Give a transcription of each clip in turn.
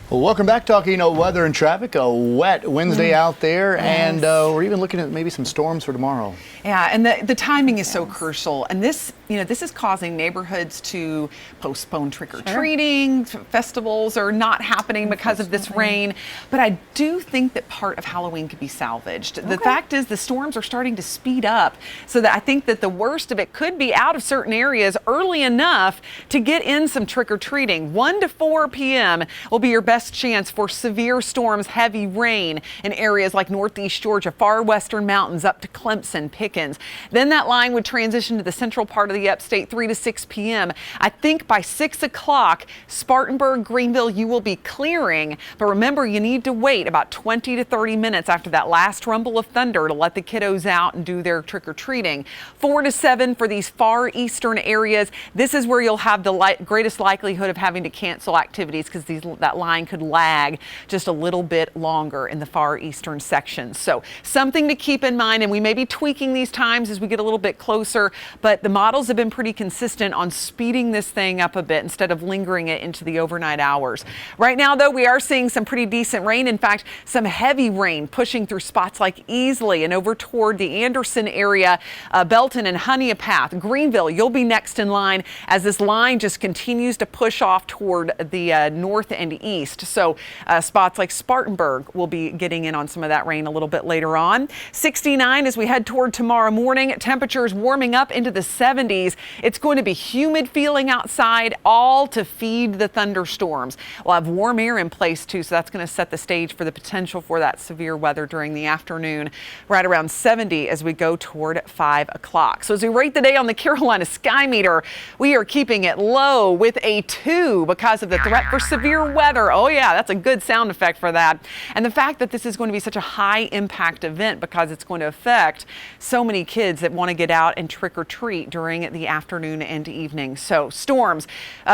Well, welcome back, talking weather and traffic. A wet Wednesday out there, Yes. and we're even looking at maybe some storms for tomorrow. Yeah, and the timing is so crucial. And this is causing neighborhoods to postpone trick-or-treating. Festivals are not happening because of this rain. But I do think that part of Halloween could be salvaged. The fact is the storms are starting to speed up, so that I think that the worst of it could be out of certain areas early enough to get in some trick-or-treating. 1 to 4 p.m. will be your best chance for severe storms, heavy rain in areas like northeast Georgia, far western mountains up to Clemson, Pickens. Then that line would transition to the central part of the upstate 3 to 6 p.m. I think by 6 o'clock, Spartanburg, Greenville, you will be clearing. But remember, you need to wait about 20 to 30 minutes after that last rumble of thunder to let the kiddos out and do their trick-or-treating. 4 to 7 for these far eastern areas. This is where you'll have the greatest likelihood of having to cancel activities, because that line could lag just a little bit longer in the far eastern sections. So something to keep in mind, and we may be tweaking these times as we get a little bit closer, but the models have been pretty consistent on speeding this thing up a bit instead of lingering it into the overnight hours. Right now, though, we are seeing some pretty decent rain. In fact, some heavy rain pushing through spots like Easley and over toward the Anderson area, Belton and Honeypath. Greenville, you'll be next in line as this line just continues to push off toward the north and east. So spots like Spartanburg will be getting in on some of that rain a little bit later on. 69 as we head toward tomorrow morning. Temperatures warming up into the 70s. It's going to be humid feeling outside, all to feed the thunderstorms. We'll have warm air in place too, so that's going to set the stage for the potential for that severe weather during the afternoon. Right around 70 as we go toward 5 o'clock. So as we rate the day on the Carolina Sky Meter, we are keeping it low with a 2 because of the threat for severe weather. Oh yeah, that's a good sound effect for that. And the fact that this is going to be such a high impact event because it's going to affect so many kids that want to get out and trick or treat during the afternoon and evening. So storms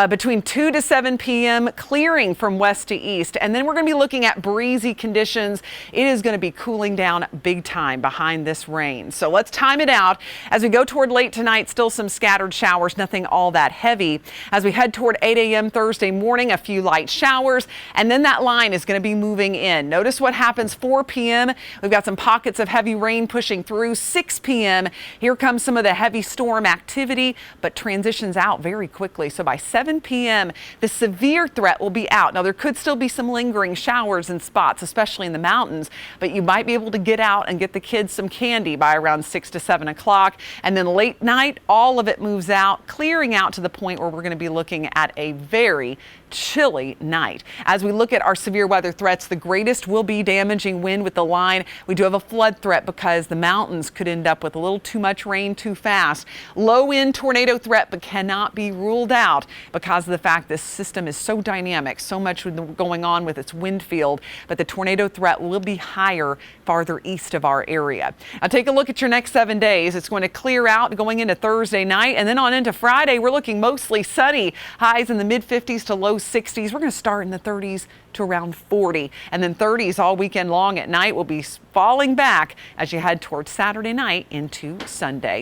between 2 to 7 p.m. clearing from west to east. And then we're going to be looking at breezy conditions. It is going to be cooling down big time behind this rain. So let's time it out. As we go toward late tonight, still some scattered showers, nothing all that heavy. As we head toward 8 a.m. Thursday morning, a few light showers. And then that line is going to be moving in. Notice what happens 4 p.m. We've got some pockets of heavy rain pushing through. 6 p.m. Here comes some of the heavy storm activity, but transitions out very quickly. So by 7 p.m., the severe threat will be out. Now, there could still be some lingering showers in spots, especially in the mountains, but you might be able to get out and get the kids some candy by around 6 to 7 o'clock. And then late night, all of it moves out, clearing out to the point where we're going to be looking at a very chilly night. As we look at our severe weather threats, the greatest will be damaging wind with the line. We do have a flood threat because the mountains could end up with a little too much rain too fast. Low end tornado threat, but cannot be ruled out because of the fact this system is so dynamic, so much going on with its wind field, but the tornado threat will be higher farther east of our area. Now take a look at your next 7 days. It's going to clear out going into Thursday night, and then on into Friday, we're looking mostly sunny. Highs in the mid 50s to low 60s. We're going to start in the 30s to around 40, and then 30s all weekend long. At night will be falling back as you head towards Saturday night into Sunday.